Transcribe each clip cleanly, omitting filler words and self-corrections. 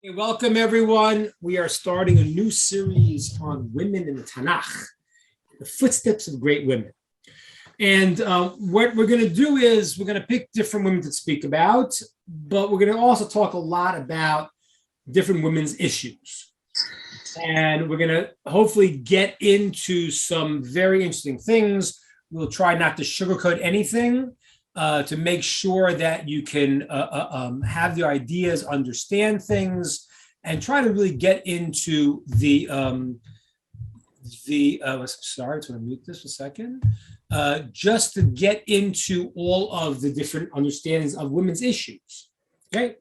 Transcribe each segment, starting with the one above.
Hey, welcome, everyone. We are starting a new series on women in the Tanach, the footsteps of great women. And what we're going to do is we're going to pick different women to speak about, but we're going to also talk a lot about different women's issues. And we're going to hopefully get into some very interesting things. We'll try not to sugarcoat anything to make sure that you can have your ideas, understand things, and try to really get into sorry, I'm going to mute this for a second. Just to get into all of the different understandings of women's issues. Okay.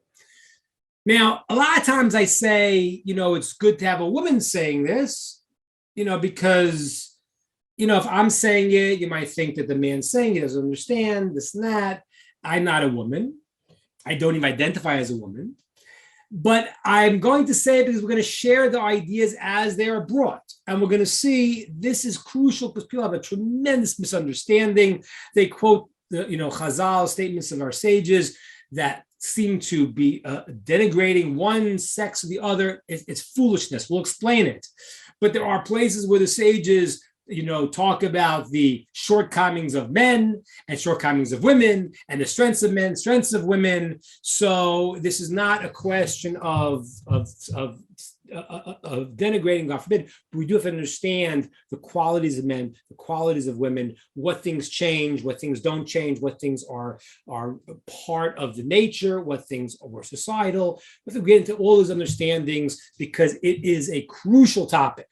Now, a lot of times I say, it's good to have a woman saying this, because, if I'm saying it, you might think that the man saying it doesn't understand this and that. I'm not a woman. I don't even identify as a woman. But I'm going to say it because we're going to share the ideas as they are brought. And we're going to see this is crucial because people have a tremendous misunderstanding. They quote the, Chazal statements of our sages that seem to be denigrating one sex or the other. It's foolishness. We'll explain it. But there are places where the sages talk about the shortcomings of men and shortcomings of women and the strengths of men, strengths of women. So this is not a question of denigrating, God forbid, but we do have to understand the qualities of men, the qualities of women, what things change, what things don't change, what things are part of the nature, what things are societal. We have to get into all those understandings because it is a crucial topic.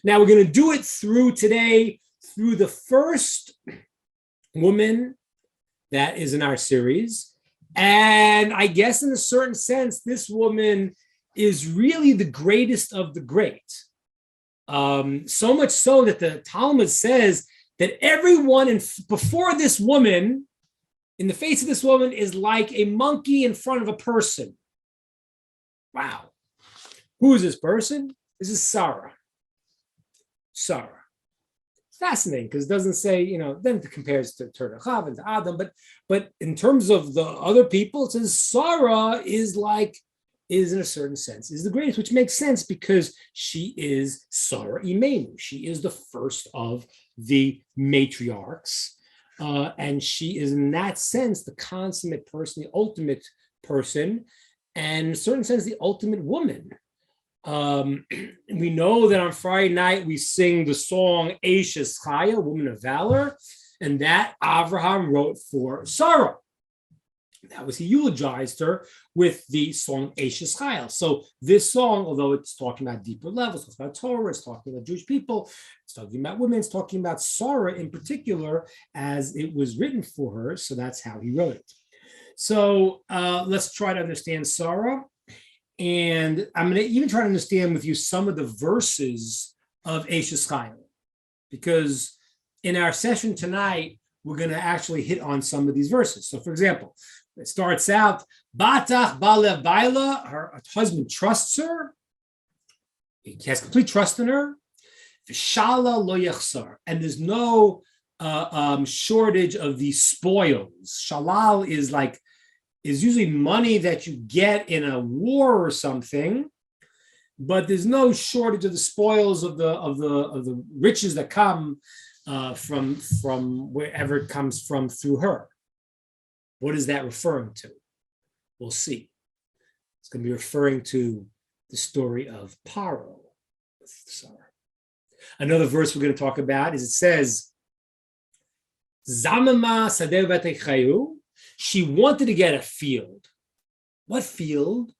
Now we're going to do it through the first woman that is in our series. And I guess in a certain sense, this woman is really the greatest of the great. So much so that the Talmud says that everyone before this woman, in the face of this woman, is like a monkey in front of a person. Wow. Who is this person? This is Sara. Sara. Fascinating because it doesn't say, then it compares to Tanach and to Adam, but in terms of the other people, it says Sara is in a certain sense, is the greatest, which makes sense because she is Sara Imenu. She is the first of the matriarchs. And she is in that sense the consummate person, the ultimate person, and in a certain sense, the ultimate woman. We know that on Friday night we sing the song Eishes Chaya, Woman of Valor, and that Avraham wrote for Sarah. That was, he eulogized her with the song Eishes Chaya. So this song, although it's talking about deeper levels, it's about Torah, it's talking about Jewish people, it's talking about women, it's talking about Sarah in particular as it was written for her. So that's how he wrote it. So let's try to understand Sarah. And I'm going to even try to understand with you some of the verses of Eishes Chaya, because in our session tonight, we're going to actually hit on some of these verses. So, for example, it starts out, Batach Balev Baila, her husband trusts her. He has complete trust in her. Vishala lo yachsar, and there's no shortage of these spoils. Shalal is usually money that you get in a war or something, but there's no shortage of the spoils of the riches that come from wherever it comes from through her. What is that referring to? We'll see. It's going to be referring to the story of Paro with Sarah. Another verse we're going to talk about is it says, Zamama sadeh v'techayu. She wanted to get a field. What field?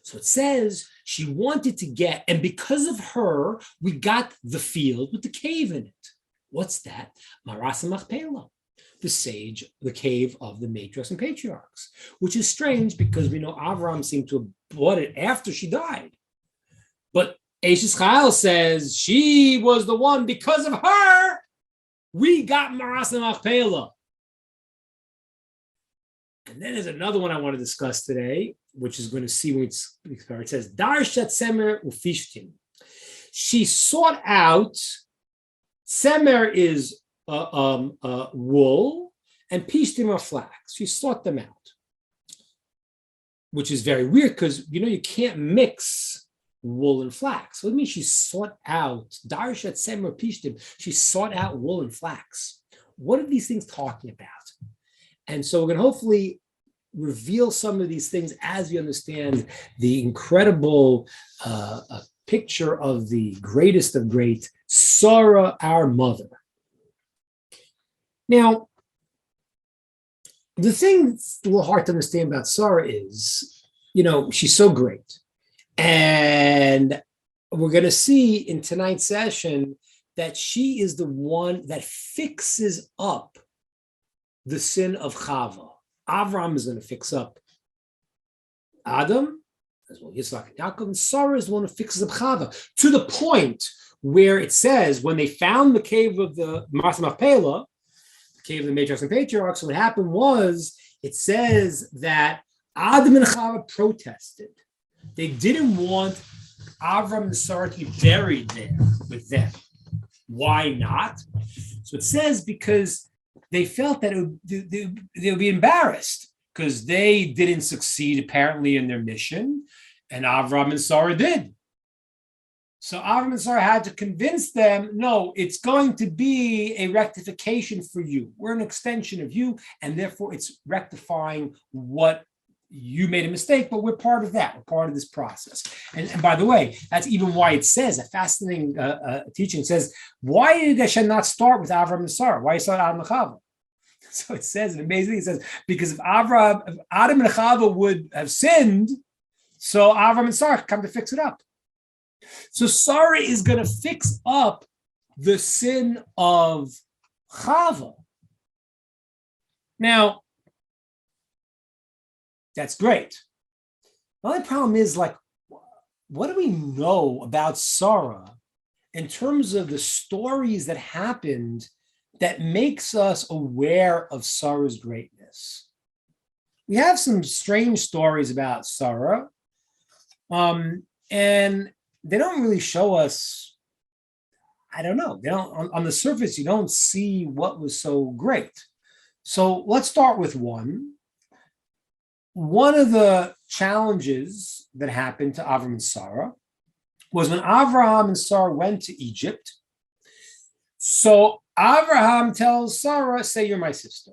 So it says she wanted to get, and because of her, we got the field with the cave in it. What's that? Marasa Machpelah, the cave of the matriarchs and patriarchs, which is strange because we know Avram seemed to have bought it after she died. But Eishes Chaya says she was the one, because of her, we got Marasa Machpelah. And then there's another one I want to discuss today, which is going to see when it says, Darshat Semer Ufishtim. She sought out, Semer is wool, and Pishtim are flax. She sought them out. which is very weird because you can't mix wool and flax. What do you mean she sought out Darshat Semra Pishtim? She sought out wool and flax. What are these things talking about? And so we're going to hopefully reveal some of these things as we understand the incredible picture of the greatest of great, Sara, our mother. Now, the thing that's a little hard to understand about Sara is, she's so great. And we're going to see in tonight's session that she is the one that fixes up the sin of Chava. Avram is going to fix up Adam, as well Yitzhak and Yaakov, and Sara is the one who fixes up Chava, to the point where it says when they found the cave of the Ma'aseh Machpelah, the cave of the matriarchs and patriarchs, what happened was, it says that Adam and Chava protested. They didn't want Avram and Sara to be buried there with them. Why not? So it says because they felt that they would be embarrassed because they didn't succeed apparently in their mission, and Avram and Sara did. So Avram and Sara had to convince them, no, it's going to be a rectification for you. We're an extension of you, and therefore it's rectifying what you made a mistake, but we're part of that. We're part of this process. And by the way, that's even why it says, a fascinating teaching says, why did Hashem not start with Avram and Sarah? Why start Adam and Chava? So it says, an amazing thing, it says, because if Adam and Chava would have sinned, so Avram and Sarah come to fix it up. So Sarah is going to fix up the sin of Chava. Now, that's great. The only problem is, what do we know about Sara in terms of the stories that happened that makes us aware of Sarah's greatness? We have some strange stories about Sara, and they don't really show us, I don't know, they don't, on the surface, you don't see what was so great. So let's start with one. One of the challenges that happened to Avram and Sarah was when Avraham and Sarah went to Egypt. So Avraham tells Sarah, say you're my sister.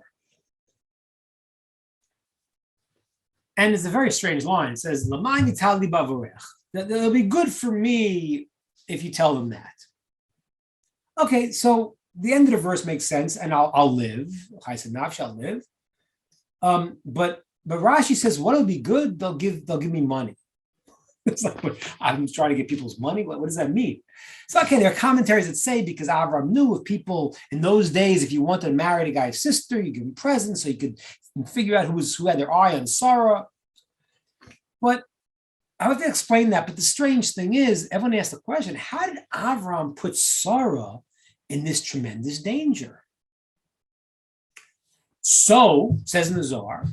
And it's a very strange line. It says, Lamani tali bavarech. That it'll be good for me if you tell them that. Okay, so the end of the verse makes sense, and I'll live. I'll live. But Rashi says, what'll be good? They'll give me money. It's like, I'm trying to get people's money. What does that mean? It's okay. There are commentaries that say because Avram knew if people in those days, if you wanted to marry a guy's sister, you give him presents so you could figure out who had their eye on Sarah. But I have to explain that. But the strange thing is, everyone asked the question: how did Avram put Sarah in this tremendous danger? So says in the Zohar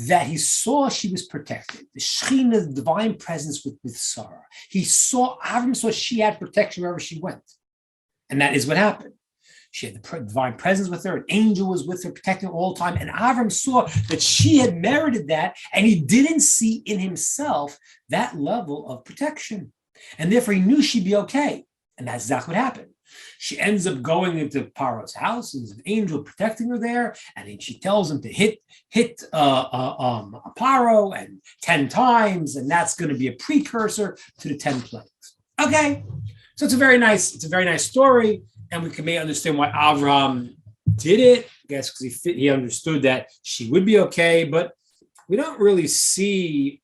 that he saw she was protected. The Shekhinah, the divine presence with Sarah. Avram saw she had protection wherever she went. And that is what happened. She had the divine presence with her. An angel was with her, protecting her all the time. And Avram saw that she had merited that, and he didn't see in himself that level of protection. And therefore he knew she'd be okay. And that's exactly what happened. She ends up going into Paro's house, and there's an angel protecting her there, and then she tells him to hit Paro and 10 times, and that's going to be a precursor to the 10 plagues. Okay, so it's a very nice story, and we can maybe understand why Avram did it. I guess because he understood that she would be okay, but we don't really see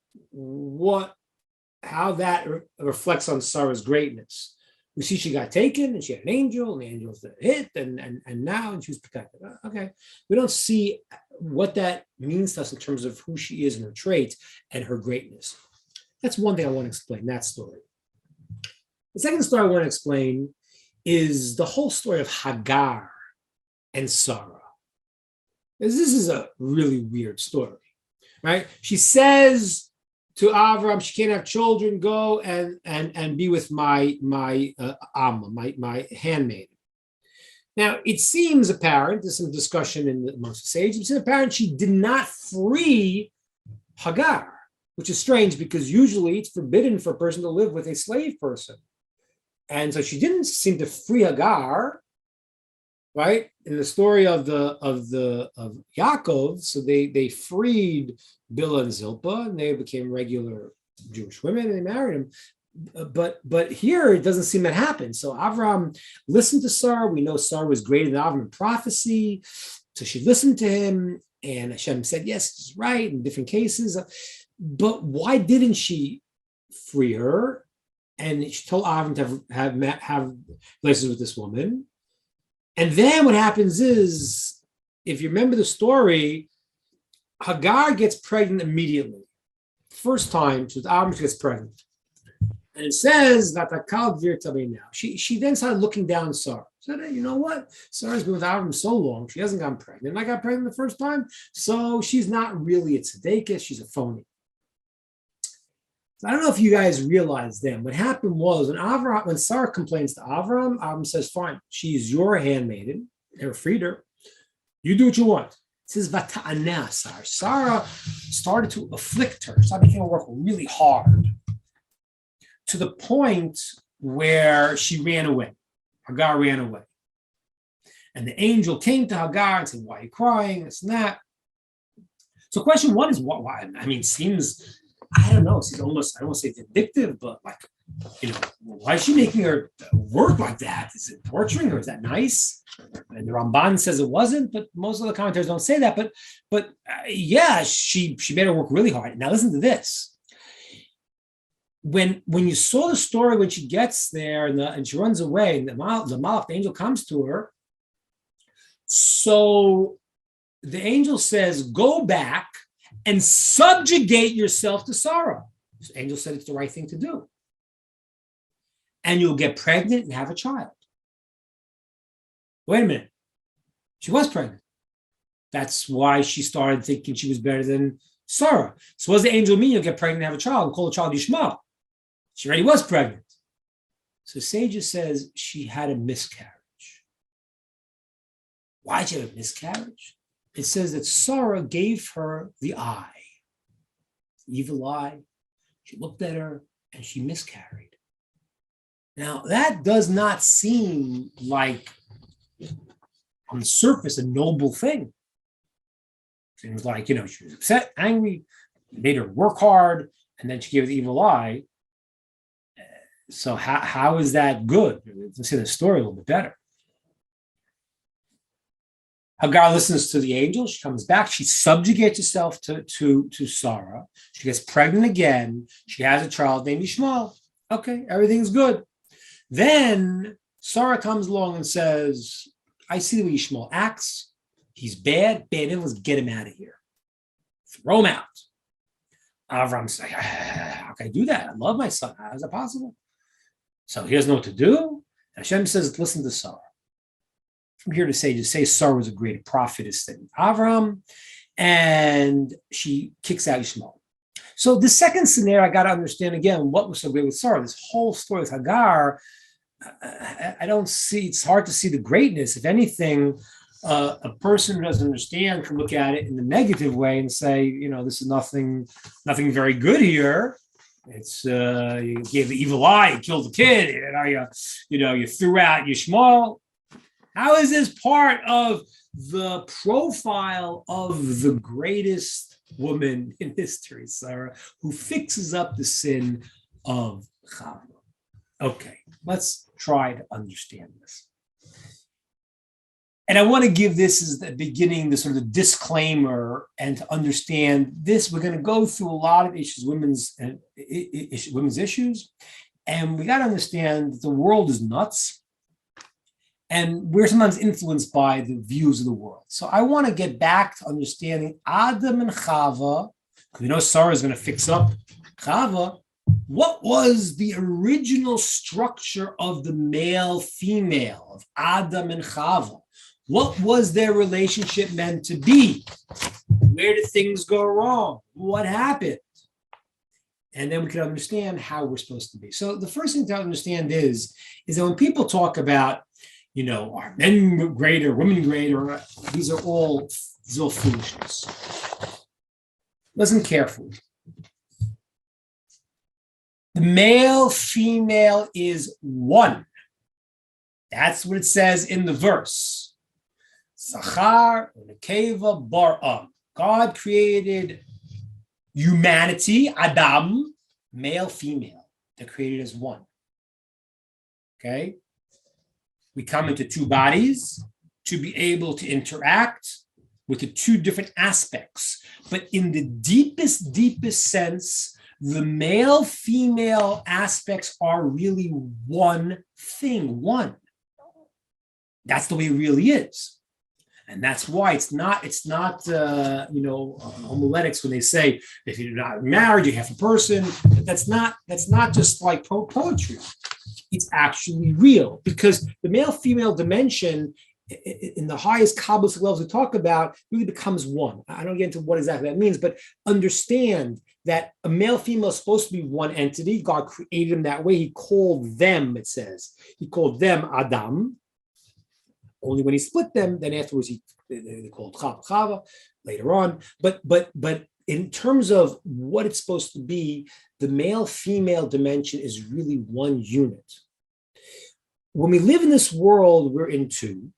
how that reflects on Sarah's greatness. We see she got taken and she had an angel, and the angel's hit, and now she was protected. Okay. We don't see what that means to us in terms of who she is and her traits and her greatness. That's one thing I want to explain, that story. The second story I want to explain is the whole story of Hagar and Sarah. This is a really weird story, right? She says to Avram, she can't have children, go and be with my Amma, my handmaid. Now, it seems apparent, there's some discussion amongst the sages, it's apparent she did not free Hagar. which is strange because usually it's forbidden for a person to live with a slave person. And so she didn't seem to free Hagar, right? In the story of Yaakov, so they freed Bilhah and Zilpah, and they became regular Jewish women, and they married him. But here it doesn't seem that happened. So Avram listened to Sarah. We know Sarah was greater than Avram in prophecy, so she listened to him, and Hashem said, "Yes, it's right." In different cases, but why didn't she free her? And she told Avram to have relations with this woman. And then what happens is, if you remember the story, Hagar gets pregnant immediately. First time, so Avram gets pregnant. And it says that she then started looking down Sarah. Said, hey, you know what? Sarah's been with Avram so long, she hasn't gotten pregnant. I got pregnant the first time, so she's not really a tzedekah, she's a phony. So I don't know if you guys realized then. What happened was when Sarah complains to Avram, Avram says, fine, she's your handmaiden, never freed her. You do what you want. It says, Vata'aneh Sarah. Sarah started to afflict her. Sarah became to work really hard to the point where she ran away. Hagar ran away. And the angel came to Hagar and said, why are you crying? This and that. So question one is, why? I mean, seems, I don't know, she's almost, I don't want to say vindictive, but like, why is she making her work like that? Is it torturing her? Is that nice? And the Ramban says it wasn't, but most of the commentators don't say that. But yeah, she made her work really hard. Now listen to this. When you saw the story, when she gets there and she runs away, and the Malach, the angel, comes to her. So the angel says, go back and subjugate yourself to Sarah. The angel said it's the right thing to do. And you'll get pregnant and have a child. Wait a minute. She was pregnant. That's why she started thinking she was better than Sarah. So what does the angel mean? You'll get pregnant and have a child and call the child Yishmael. She already was pregnant. So Sages says she had a miscarriage. Why did she have a miscarriage? It says that Sarah gave her the eye, the evil eye. She looked at her and she miscarried. Now, that does not seem like, on the surface, a noble thing. Seems like, she was upset, angry, made her work hard, and then she gave her the evil eye. So how is that good? Let's see the story a little bit better. Hagar listens to the angel. She comes back. She subjugates herself to Sarah. She gets pregnant again. She has a child named Yishmael. Okay, everything's good. Then Sarah comes along and says, I see the way Yishmael acts. He's bad influence. Get him out of here. Throw him out. Avram's like, how can I do that? I love my son. How is that possible? So he doesn't know what to do. Hashem says, listen to Sarah. I'm here to say Sarah was a greater prophetess than Avram, and she kicks out Yishmael. So the second scenario, I got to understand again, what was so great with Sarah? This whole story with Hagar, I don't see, it's hard to see the greatness. If anything, a person who doesn't understand can look at it in the negative way and say, this is nothing very good here. It's you gave the evil eye, you killed the kid, you threw out Yishmael. How is this part of the profile of the greatest woman in history, Sarah, who fixes up the sin of Chava? Okay, let's try to understand this. And I want to give this as the beginning, the sort of the disclaimer, and to understand this, we're going to go through a lot of issues, women's issues, and we got to understand that the world is nuts, and we're sometimes influenced by the views of the world. So I want to get back to understanding Adam and Chava, because we know Sarah is going to fix up Chava. What was the original structure of the male-female, of Adam and Chava? What was their relationship meant to be? Where did things go wrong? What happened? And then we can understand how we're supposed to be. So the first thing to understand is that when people talk about, are men greater, women greater, these are all foolishness. Listen carefully. The male, female is one. That's what it says in the verse. Sachar Nekeva Bara. God created humanity, Adam, male, female. They're created as one. Okay? We come into two bodies to be able to interact with the two different aspects. But in the deepest, deepest sense, the male, female aspects are really one thing, one. That's the way it really is. And that's why it's not homiletics when they say, if you're not married, you have a person. That's not just like poetry. It's actually real, because the male-female dimension in the highest Kabbalistic levels we talk about really becomes one. I don't get into what exactly that means, but understand that a male-female is supposed to be one entity. God created them that way. He called them, it says. He called them Adam. Only when he split them, then afterwards they called Chava later on. But in terms of what it's supposed to be, the male-female dimension is really one unit. When we live in this world, we're in two.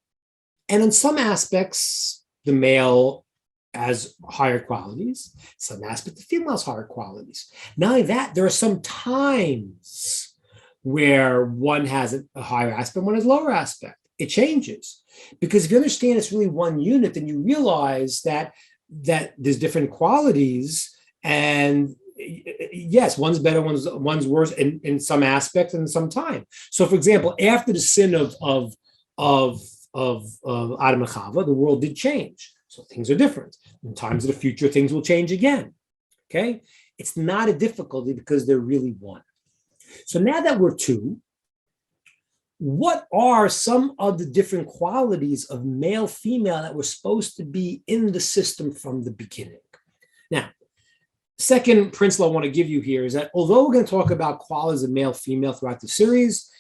And in some aspects, the male has higher qualities. Some aspects, the female has higher qualities. Not only that, there are some times where one has a higher aspect, one has a lower aspect. It changes. Because if you understand it's really one unit, then you realize that there's different qualities, and yes, one's better, one's worse in some aspects and in some time. So, for example, after the sin of Adam and Chava, the world did change. So things are different. In times of the future, things will change again. Okay? It's not a difficulty because they're really one. So now that we're two, what are some of the different qualities of male, female that were supposed to be in the system from the beginning? Now, second principle I want to give you here is that although we're going to talk about qualities of male, female throughout the series,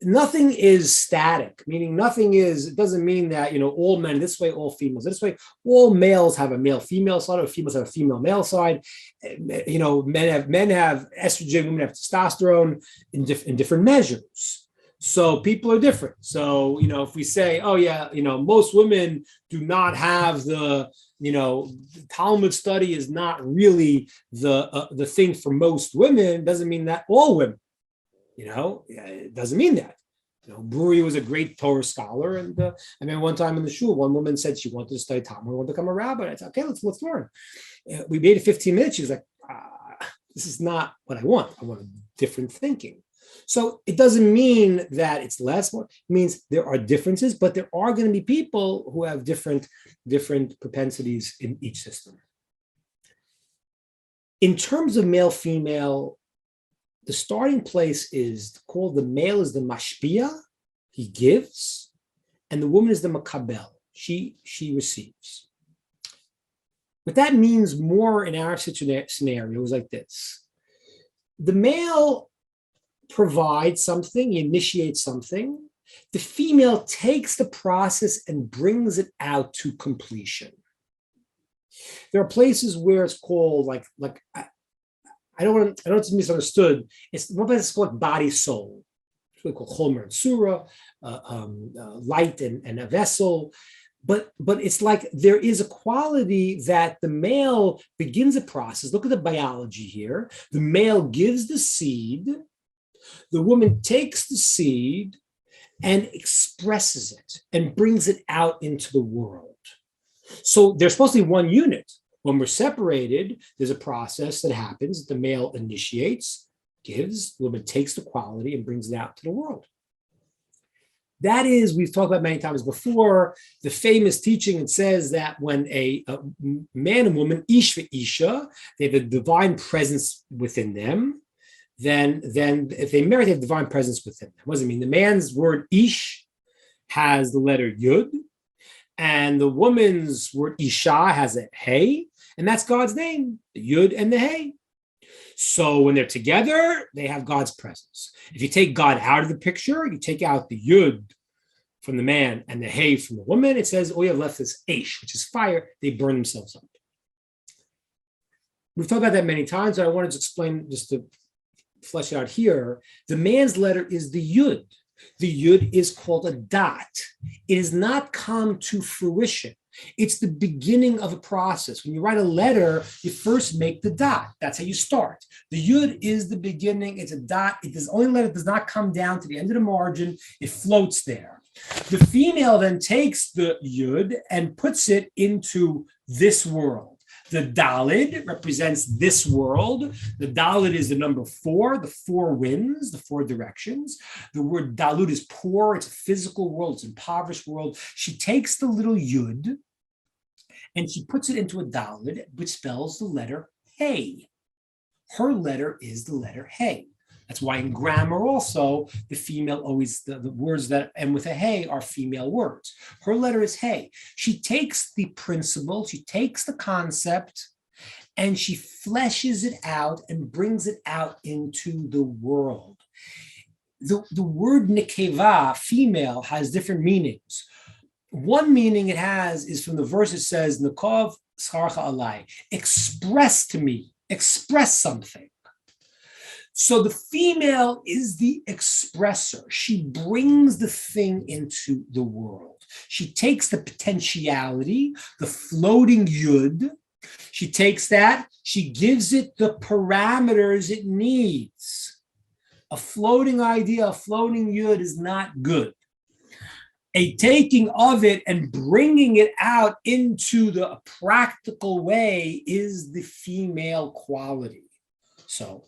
nothing is static, meaning it doesn't mean that, all men this way, all females this way. All males have a male-female side, or females have a female-male side. Men have estrogen, women have testosterone in different measures. So people are different. So, if we say, oh yeah, most women do not have the Talmud study is not really the thing for most women, doesn't mean that all women, it doesn't mean that. Brewery was a great Torah scholar. And I remember one time in the shul, one woman said she wanted to study Talmud, wanted to become a rabbi. I said, okay, let's learn. We made it 15 minutes. She was like, this is not what I want. I want different thinking. So it doesn't mean that it's less. It means there are differences, but there are going to be people who have different propensities in each system. In terms of male, female, the starting place is called, the male is the mashpia, he gives, and the woman is the makabel, she receives. What that means more in our scenario is like this. The male provides something, he initiates something. The female takes the process and brings it out to completion. There are places where it's called like I don't want to be misunderstood. It's one place it's called body soul. It's really called chomer and sura, light and a vessel. But it's like there is a quality that the male begins a process. Look at the biology here. The male gives the seed. The woman takes the seed and expresses it and brings it out into the world. So they're supposed to be one unit. When we're separated, there's a process that happens. The male initiates, gives, the woman takes the quality and brings it out to the world. That is, we've talked about many times before, the famous teaching. It says that when a man and woman, ish v'isha, they have a divine presence within them, then if they marry, they have divine presence within them. What does it mean? The man's word ish has the letter yud, and the woman's word isha has a hey, and that's God's name, the yud and the hey. So when they're together, they have God's presence. If you take God out of the picture, you take out the yud from the man and the hey from the woman, it says all you have left is aish, which is fire. They burn themselves up. We've talked about that many times, but I wanted to explain just to flesh out here, the man's letter is the yud. The yud is called a dot. It has not come to fruition. It's the beginning of a process. When you write a letter, you first make the dot. That's how you start. The yud is the beginning. It's a dot. It is only letter does not come down to the end of the margin. It floats there. The female then takes the yud and puts it into this world. The Dalid represents this world. The Dalid is the number 4, the 4 winds, the 4 directions. The word Dalud is poor. It's a physical world. It's an impoverished world. She takes the little Yud and she puts it into a Dalid, which spells the letter Hey. Her letter is the letter Hey. That's why in grammar also, the female always, the words that end with a hey are female words. Her letter is hey. She takes the principle, she takes the concept, and she fleshes it out and brings it out into the world. The word nikeva, female, has different meanings. One meaning it has is from the verse it says, Nikov scharcha alai, express to me, express something. So the female is the expressor. She brings the thing into the world. She takes the potentiality, the floating yud. She takes that, she gives it the parameters it needs. A floating idea, a floating yud is not good. A taking of it and bringing it out into the practical way is the female quality. So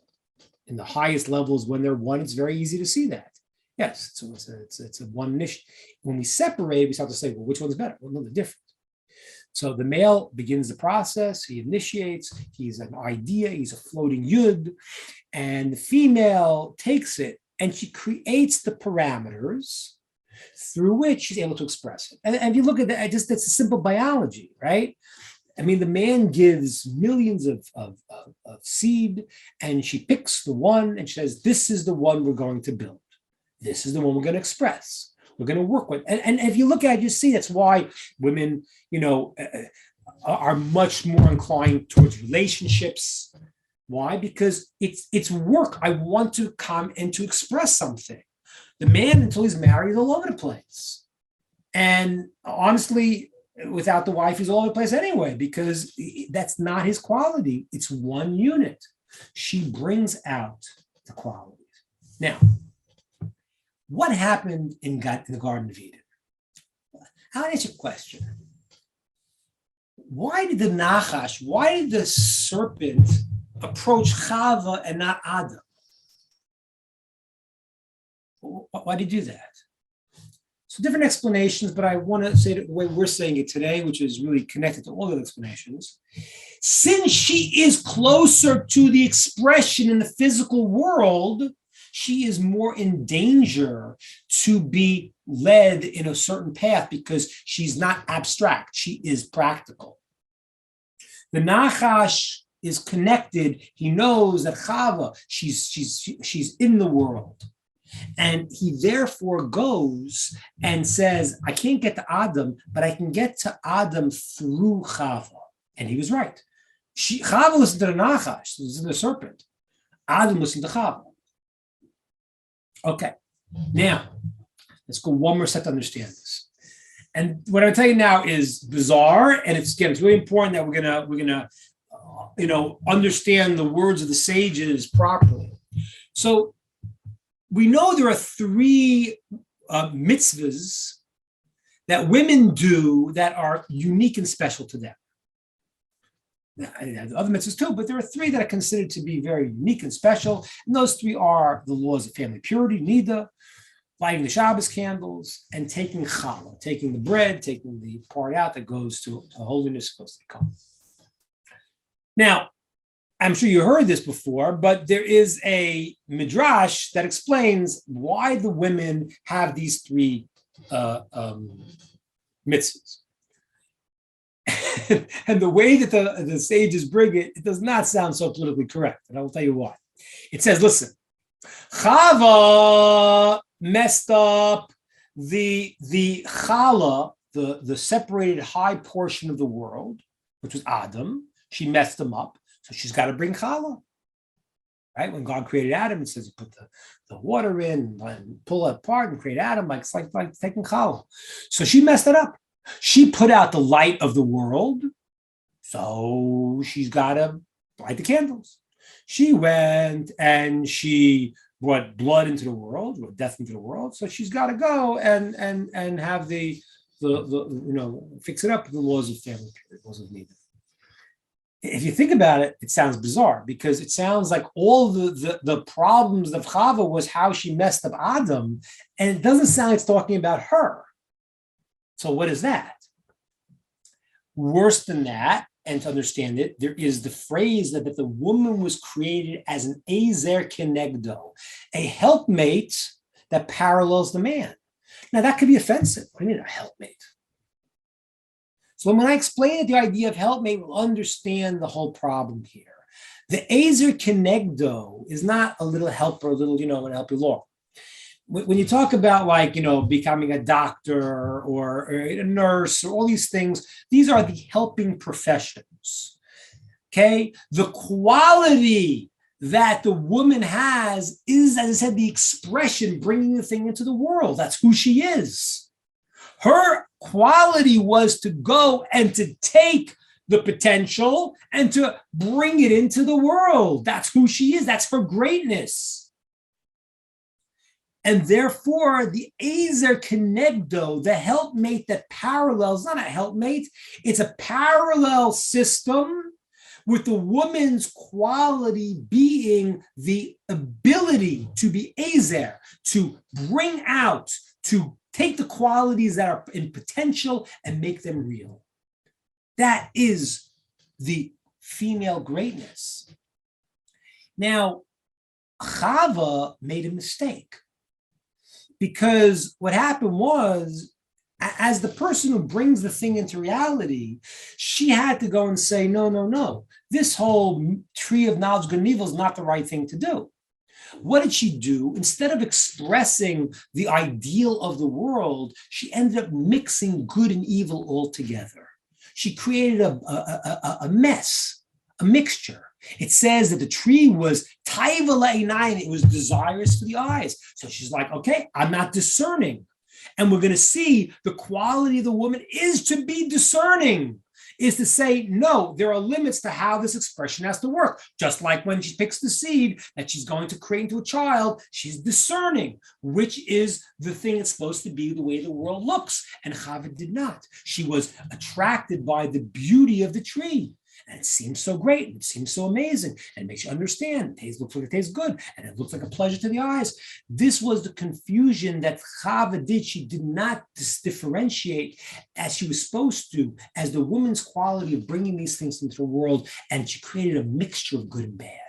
in the highest levels, when they're one, it's very easy to see that. Yes, so it's a one niche. When we separate, we start to say, well, which one's better? Well, no, they're different. So the male begins the process, he initiates, he's an idea, he's a floating yud, and the female takes it and she creates the parameters through which she's able to express it. And if you look at that, that's a simple biology, right? I mean, the man gives millions of seed and she picks the one and she says, this is the one we're going to build. This is the one we're going to express. We're going to work with. And if you look at it, you see that's why women, are much more inclined towards relationships. Why? Because it's work. I want to come and to express something. The man, until he's married, is all over the place. And honestly, without the wife, he's all over the place anyway, because that's not his quality. It's one unit. She brings out the qualities. Now, what happened in the Garden of Eden? I'll answer your question. Why did the serpent approach Chava and not Adam? Why did he do that? So different explanations, but I want to say it the way we're saying it today, which is really connected to all the explanations. Since she is closer to the expression in the physical world, she is more in danger to be led in a certain path because she's not abstract, she is practical. The Nachash is connected. He knows that Chava, she's in the world. And he therefore goes and says, I can't get to Adam, but I can get to Adam through Chava. And he was right. Chava listened to the Nachash, listened to the serpent. Adam listened to Chava. Okay, now let's go one more step to understand this. And what I'm telling you now is bizarre, and it's really important that we're gonna understand the words of the sages properly. So we know there are 3 mitzvahs that women do that are unique and special to them. Now, I have other mitzvahs too, but there are 3 that are considered to be very unique and special. And those 3 are the laws of family purity, nida, lighting the Shabbos candles, and taking challah, taking the bread, taking the part out that goes to holiness, goes to the covenant. Now, I'm sure you heard this before, but there is a midrash that explains why the women have these 3 mitzvahs. And the way that the sages bring it, it does not sound so politically correct. And I will tell you why. It says, listen, Chava messed up the challah, the separated high portion of the world, which was Adam. She messed him up. So she's got to bring challah. right? When God created Adam, it says you put the water in and pull it apart and create Adam, like it's like taking challah. So she messed it up. She put out the light of the world, so she's got to light the candles. She went and she brought blood into the world, brought death into the world. So she's got to go and have the fix it up with the laws of family, laws of Nida. If you think about it, it sounds bizarre because it sounds like all the problems of Chava was how she messed up Adam, and it doesn't sound like it's talking about her. So what is that? Worse than that, and to understand it, there is the phrase that the woman was created as an ezer kenegdo, a helpmate that parallels the man. Now that could be offensive. What do you mean a helpmate? So when I explain it, the idea of helpmate, we'll understand the whole problem here. The ezer kenegdo is not a little helper, a little, and help you along. When you talk about becoming a doctor or a nurse or all these things, these are the helping professions. Okay, the quality that the woman has is, as I said, the expression, bringing the thing into the world. That's who she is. Her quality was to go and to take the potential and to bring it into the world. That's who she is. That's her greatness. And therefore, the ezer kenegdo, the helpmate that parallels, not a helpmate, it's a parallel system with the woman's quality being the ability to be ezer, to bring out, to take the qualities that are in potential and make them real. That is the female greatness. Now, Chava made a mistake. Because what happened was, as the person who brings the thing into reality, she had to go and say, no. This whole tree of knowledge, good and evil is not the right thing to do. What did she do? Instead of expressing the ideal of the world, she ended up mixing good and evil all together. She created a mess, a mixture. It says that the tree was taiva la'inayin, it was desirous for the eyes. So she's like, okay, I'm not discerning. And we're going to see the quality of the woman is to be discerning, is to say, no, there are limits to how this expression has to work. Just like when she picks the seed that she's going to create into a child, she's discerning, which is the thing that's supposed to be the way the world looks. And Chava did not. She was attracted by the beauty of the tree. And it seems so great, and it seems so amazing, and it makes you understand. It looks like it tastes good, and it looks like a pleasure to the eyes. This was the confusion that Chava did. She did not differentiate as she was supposed to, as the woman's quality of bringing these things into the world, and she created a mixture of good and bad.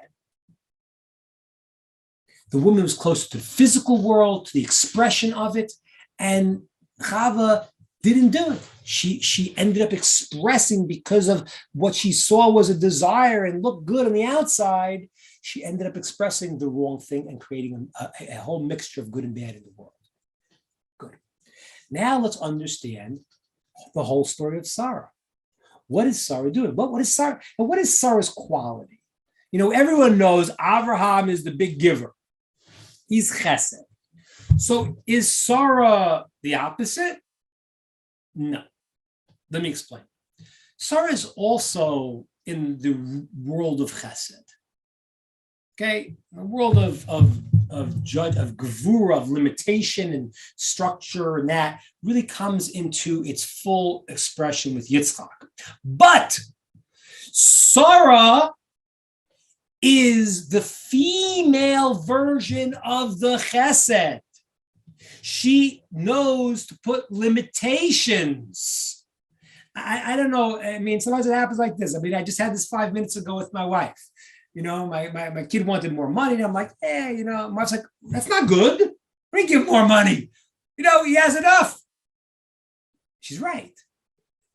The woman was closer to the physical world, to the expression of it, and Chava didn't do it. She ended up expressing, because of what she saw was a desire and looked good on the outside, she ended up expressing the wrong thing and creating a whole mixture of good and bad in the world. Good. Now let's understand the whole story of Sara. What is Sara doing? What is Sara? And what is Sara's quality? Everyone knows Abraham is the big giver. He's chesed. So is Sara the opposite? No. Let me explain. Sara is also in the world of chesed. Okay, the world of gevura, of limitation and structure, and that really comes into its full expression with Yitzchak. But Sara is the female version of the chesed. She knows to put limitations. I don't know. I mean, sometimes it happens like this. I mean, I just had this 5 minutes ago with my wife. My kid wanted more money. And I'm like, my wife's like, that's not good. We give more money. He has enough. She's right.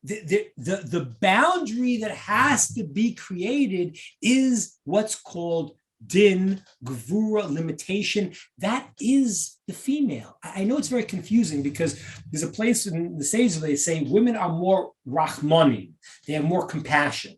The boundary that has to be created is what's called din, gevura, limitation. That is the female. I know it's very confusing because there's a place in the Seder they say women are more rachmanim. They have more compassion.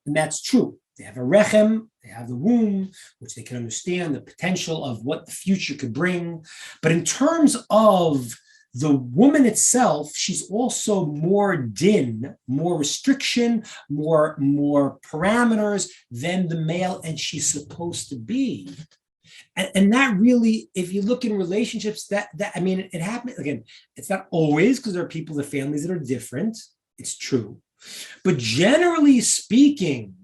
And that's true. They have a rechem They have the womb, which they can understand the potential of what the future could bring. But in terms of the woman itself, she's also more din, more restriction, more parameters than the male, and she's supposed to be. And that really, if you look in relationships, that I mean, it happens again. It's not always, because there are people, the families that are different. It's true, but generally speaking,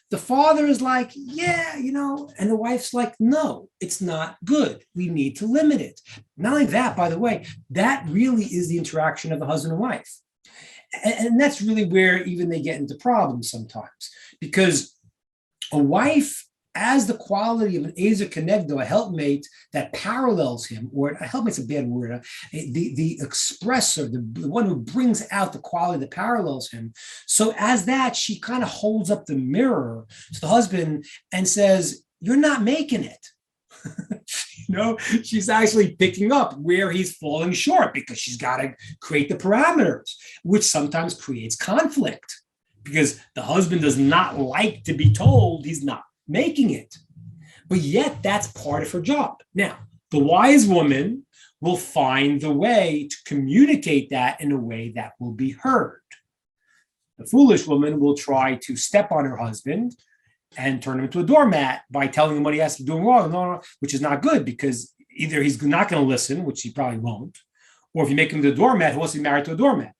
the father is like, yeah, and the wife's like, no, it's not good. We need to limit it. Not only that, by the way, that really is the interaction of the husband and wife. And that's really where even they get into problems sometimes, because a wife, as the quality of an Ezer Kenegdo, a helpmate that parallels him, or a helpmate's a bad word, the expressor, the one who brings out the quality that parallels him. So as that, she kind of holds up the mirror to the husband and says, you're not making it. She's actually picking up where he's falling short, because she's got to create the parameters, which sometimes creates conflict, because the husband does not like to be told he's not making it. But yet that's part of her job. Now, the wise woman will find the way to communicate that in a way that will be heard. The foolish woman will try to step on her husband and turn him into a doormat by telling him what he has to do wrong, which is not good, because either he's not going to listen, which he probably won't, or if you make him the doormat, he wants to be married to a doormat.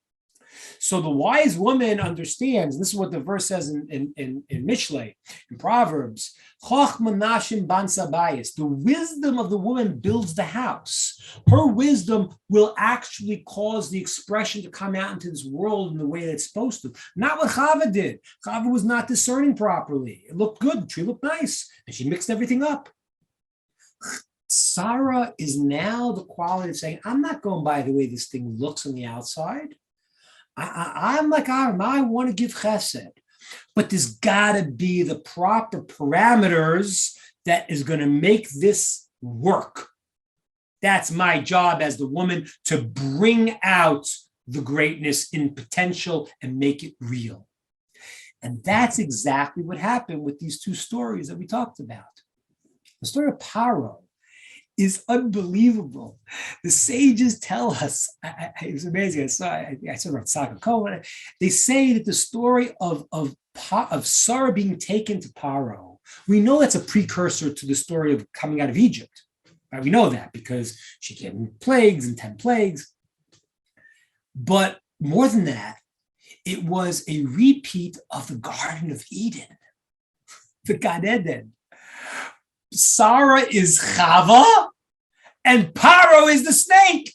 So the wise woman understands, and this is what the verse says in Mishlei, in Proverbs, the wisdom of the woman builds the house. Her wisdom will actually cause the expression to come out into this world in the way that it's supposed to. Not what Chava did. Chava was not discerning properly. It looked good, the tree looked nice, and she mixed everything up. Sara is now the quality of saying, I'm not going by the way this thing looks on the outside. I'm like Aaron, I want to give chesed, but there's got to be the proper parameters that is going to make this work. That's my job as the woman, to bring out the greatness in potential and make it real. And that's exactly what happened with these two stories that we talked about. The story of Paro is unbelievable. The sages tell us, it was amazing. I saw about Saga Cohen. They say that the story of Sara being taken to Paro, we know that's a precursor to the story of coming out of Egypt. Right? We know that because she came plagues and 10 plagues. But more than that, it was a repeat of the Garden of Eden, the Gan Eden. Sara is Chava, and Paro is the snake.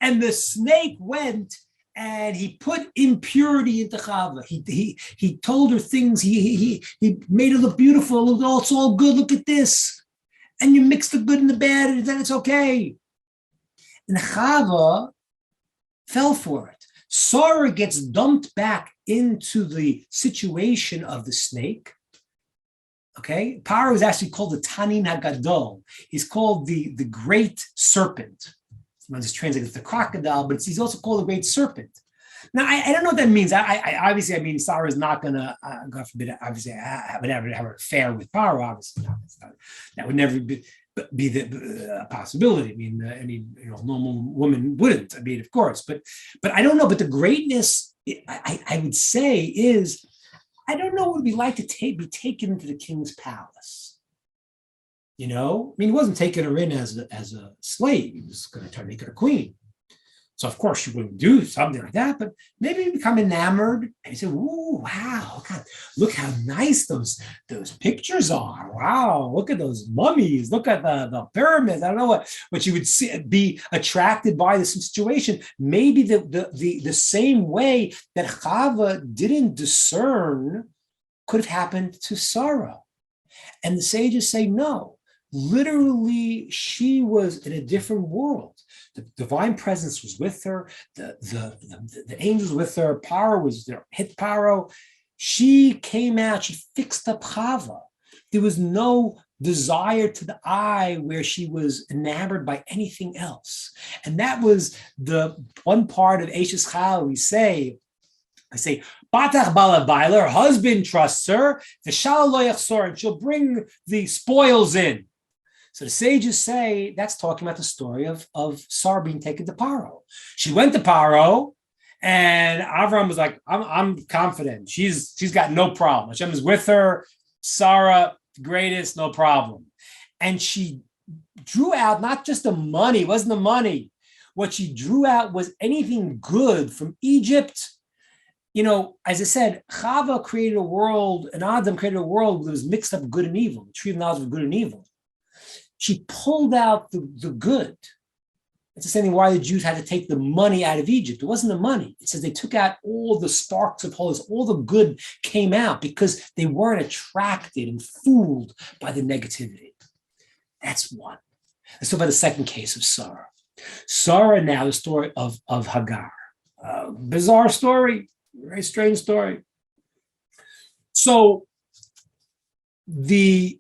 And the snake went and he put impurity into Chava. He told her things. He made her look beautiful. Oh, it's all good. Look at this. And you mix the good and the bad, and then it's okay. And Chava fell for it. Sara gets dumped back into the situation of the snake. Okay, Paro is actually called the Tanin Hagadol. He's called the great serpent. Sometimes it's translated as the crocodile, but he's also called the great serpent. Now, I don't know what that means. I obviously, Sarah is not going to, God forbid, obviously, I would never have an affair with Paro. Obviously, that would never be the possibility. Any normal woman wouldn't. Of course, but I don't know. But the greatness, I would say, is, I don't know what it would be like to be taken into the king's palace. He wasn't taking her in as a slave. He was going to try to make her a queen. So of course she wouldn't do something like that, but maybe become enamored and he said, "Ooh, wow, look how nice those pictures are. Wow, look at those mummies, look at the pyramids." I don't know what you would be attracted by this situation. Maybe the same way that Chava didn't discern could have happened to Sara. And the sages say no. Literally, she was in a different world. The divine presence was with her. The angels with her. Paro was there, hit Paro. She came out. She fixed up Chava. There was no desire to the eye where she was enamored by anything else. And that was the one part of Eishes Chal. I say, Batach Balabaila, her husband trusts her, V'shala lo yachsor, and she'll bring the spoils in. So the sages say that's talking about the story of Sara being taken to Paro. She went to Paro, and Avram was like, I'm confident. She's got no problem. Hashem is with her. Sara, the greatest, no problem. And she drew out not just the money, it wasn't the money. What she drew out was anything good from Egypt. As I said, Chava created a world, and Adam created a world that was mixed up good and evil, the tree of knowledge of good and evil. She pulled out the good. It's the same thing why the Jews had to take the money out of Egypt. It wasn't the money. It says they took out all the sparks of holiness, all the good came out because they weren't attracted and fooled by the negativity. That's one. Let's talk about the second case of Sara. Sara now, the story of Hagar. Bizarre story, very strange story. So the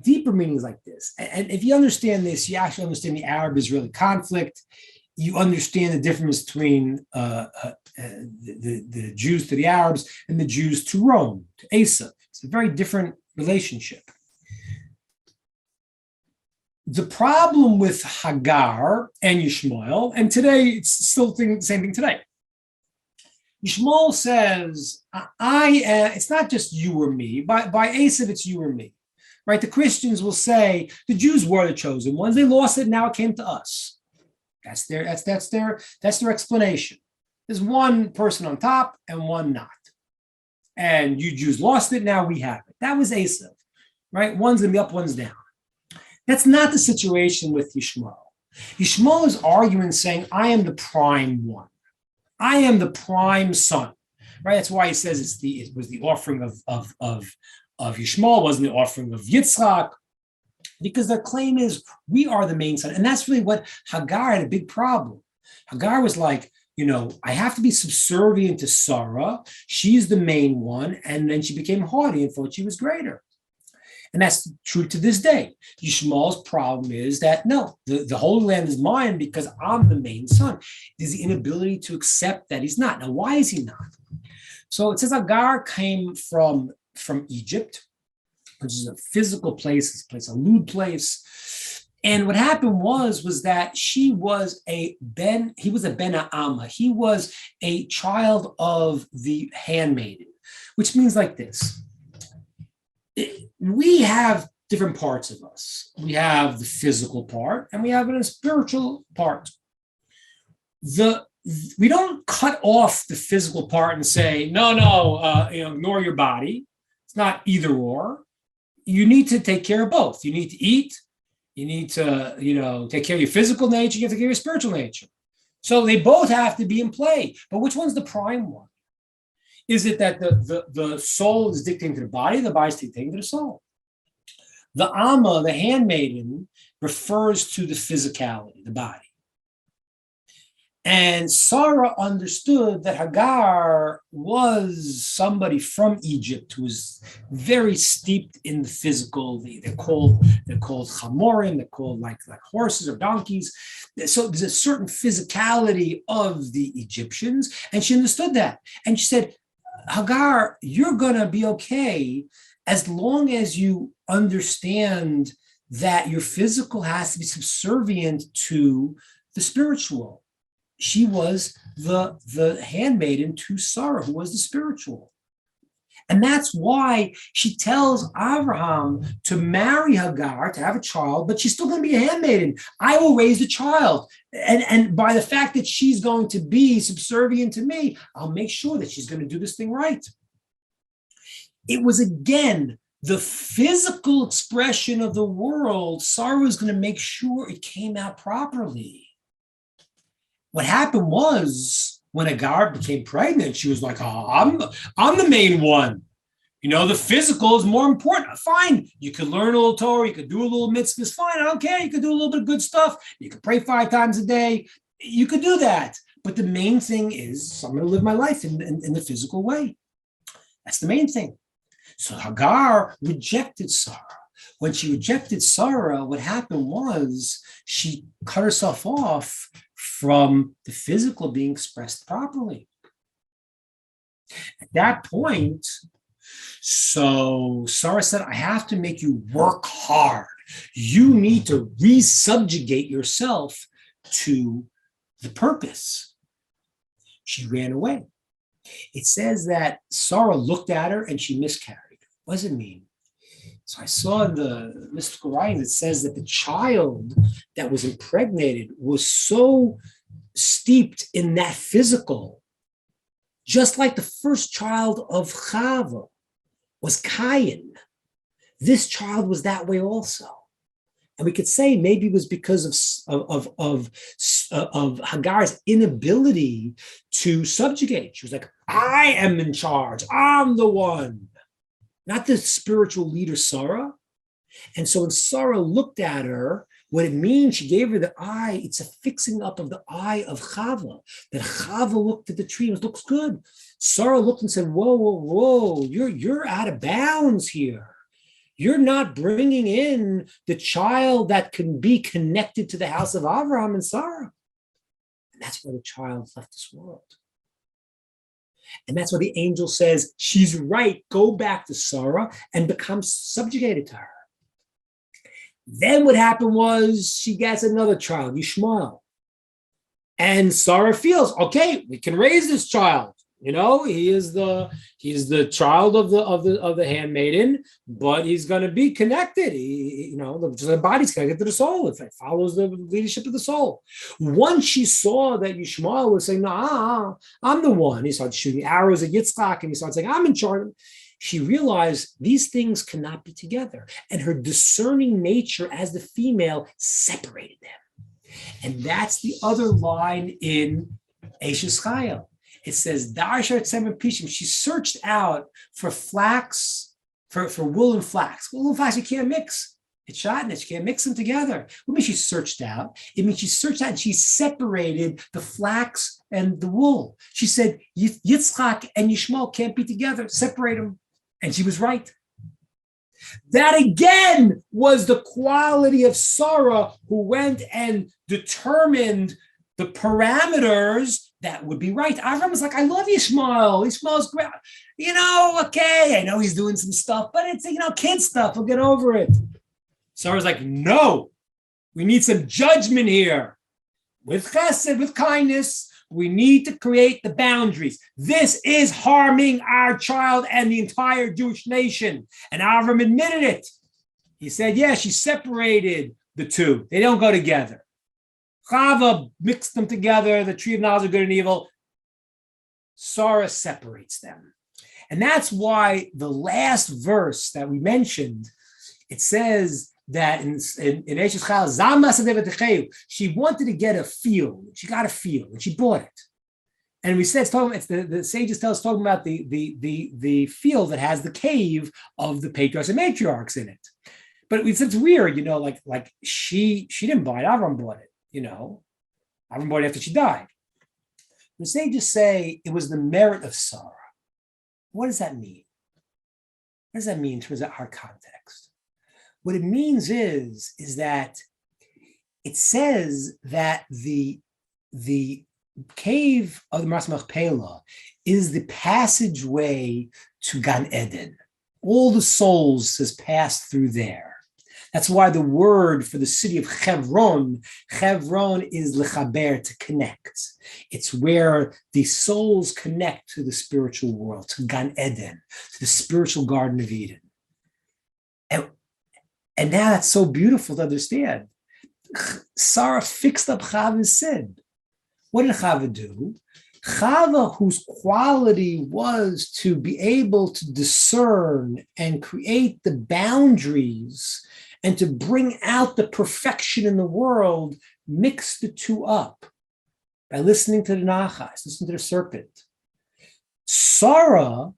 deeper meaning is like this. And if you understand this, you actually understand the Arab-Israeli conflict. You understand the difference between the Jews to the Arabs and the Jews to Rome, to Asa. It's a very different relationship. The problem with Hagar and Yishmael, and today it's still the same thing today. Yishmael says, it's not just you or me. By Esav, it's you or me. Right? The Christians will say the Jews were the chosen ones. They lost it. Now it came to us. That's their explanation. There's one person on top and one not. And you Jews lost it. Now we have it. That was Esav. Right? One's gonna be up, one's down. That's not the situation with Yishmael. Yishmael is arguing, saying, I am the prime one. I am the prime son. Right? That's why he says it was the offering of Yishmael, wasn't the offering of Yitzchak, because their claim is we are the main son. And that's really what Hagar had a big problem. Hagar was like, I have to be subservient to Sara. She's the main one. And then she became haughty and thought she was greater. And that's true to this day. Yishmael's problem is that, no, the Holy Land is mine because I'm the main son. There's the inability to accept that he's not. Now, why is he not? So it says Hagar came from Egypt, which is a physical place, a lewd place. And what happened was that he was a ben ha'ama. He was a child of the handmaiden, which means like this. We have different parts of us. We have the physical part and we have a spiritual part. We don't cut off the physical part and say, no, ignore your body. It's not either or. You need to take care of both. You need to eat. You need to, take care of your physical nature. You have to take care of your spiritual nature. So they both have to be in play. But which one's the prime one? Is it that the soul is dictating to the body is dictating to the soul? The Amma, the handmaiden, refers to the physicality, the body. And Sara understood that Hagar was somebody from Egypt who was very steeped in the physical. They're called chamorim. They're called like horses or donkeys. So there's a certain physicality of the Egyptians, and she understood that. And she said, Hagar, you're gonna be okay as long as you understand that your physical has to be subservient to the spiritual. She was the handmaiden to Sara, who was the spiritual. And that's why she tells Abraham to marry Hagar, to have a child, but she's still going to be a handmaiden. I will raise the child. And by the fact that she's going to be subservient to me, I'll make sure that she's going to do this thing right. It was, again, the physical expression of the world. Sara was going to make sure it came out properly. What happened was when Hagar became pregnant, she was like, I'm the main one. The physical is more important. Fine, you could learn a little Torah, you could do a little mitzvahs. Fine, I don't care. You could do a little bit of good stuff. You could pray 5 times a day. You could do that. But the main thing is I'm going to live my life in the physical way. That's the main thing. So Hagar rejected Sara. When she rejected Sara, what happened was she cut herself off from the physical being expressed properly. At that point, so Sara said, I have to make you work hard. You need to resubjugate yourself to the purpose. She ran away. It says that Sara looked at her and she miscarried. What does it mean? So I saw in the mystical writing that says that the child that was impregnated was so steeped in that physical, just like the first child of Chava was Cain. This child was that way also. And we could say maybe it was because of Hagar's inability to subjugate. She was like, I am in charge. I'm the one. Not the spiritual leader, Sara. And so when Sara looked at her, what it means, she gave her the eye. It's a fixing up of the eye of Chava. That Chava looked at the tree and it looks good. Sara looked and said, whoa, whoa, whoa, you're out of bounds here. You're not bringing in the child that can be connected to the house of Abraham and Sarah. And that's why the child left this world. And that's why the angel says, she's right, go back to Sarah and become subjugated to her. Then what happened was she gets another child, Yishmael. And Sarah feels, okay, we can raise this child. You know, he's the child of the handmaiden, but he's going to be connected. The body's connected to the soul. If it follows the leadership of the soul. Once she saw that Yishmael was saying, "Nah, I'm the one," he started shooting arrows at Yitzchak, and he started saying, "I'm in charge." She realized these things cannot be together, and her discerning nature as the female separated them. And that's the other line in Eishes Chayil. It says, she searched out for flax, for wool and flax. Wool and flax, you can't mix. It's shotness, you can't mix them together. What means she searched out? It means she searched out and she separated the flax and the wool. She said, Yitzchak and Yishmael can't be together, separate them. And she was right. That again was the quality of Sara, who went and determined the parameters that would be right. Avram was like, I love Yishmael. Yishmael's great. Okay, I know he's doing some stuff, but it's, kid stuff. We'll get over it. Sarah's like, no, we need some judgment here. With chesed, with kindness, we need to create the boundaries. This is harming our child and the entire Jewish nation. And Avram admitted it. He said, yeah, she separated the two. They don't go together. Chava mixed them together, the tree of knowledge of good and evil. Sara separates them. And that's why the last verse that we mentioned, it says that in Eishes Chayil, she wanted to get a field. She got a field and she bought it. And we said, the sages tell us talking about the field that has the cave of the patriarchs and matriarchs in it. But we said it's weird, like she didn't buy it, Avram bought it. Avram bought it after she died. The sages say it was the merit of Sara. What does that mean? What does that mean in terms of our context? What it means is that it says that the cave of the Maras Machpelah is the passageway to Gan Eden. All the souls has passed through there. That's why the word for the city of Hebron is lechaber, to connect. It's where the souls connect to the spiritual world, to Gan Eden, to the spiritual Garden of Eden. And now that's so beautiful to understand. Sara fixed up Chava's sin. What did Chava do? Chava, whose quality was to be able to discern and create the boundaries and to bring out the perfection in the world, mixed the two up by listening to the Nachas, listening to the serpent. Sara,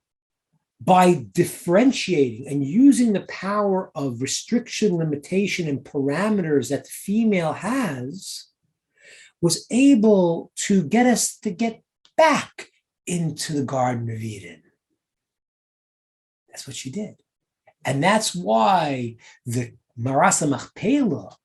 by differentiating and using the power of restriction, limitation, and parameters that the female has, was able to get us to get back into the Garden of Eden. That's what she did. And that's why the Maras Machpelah,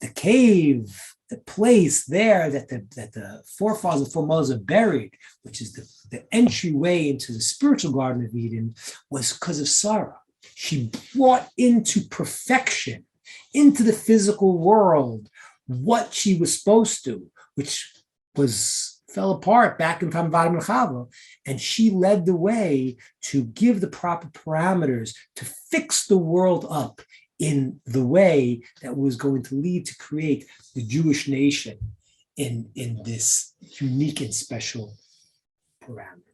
the cave the place there that the forefathers and foremothers are buried, which is the entryway into the spiritual Garden of Eden, was because of Sarah. She brought into perfection, into the physical world, what she was supposed to, which fell apart back in time of Adam and Chava, and she led the way to give the proper parameters to fix the world up in the way that was going to lead to create the Jewish nation in this unique and special parameter.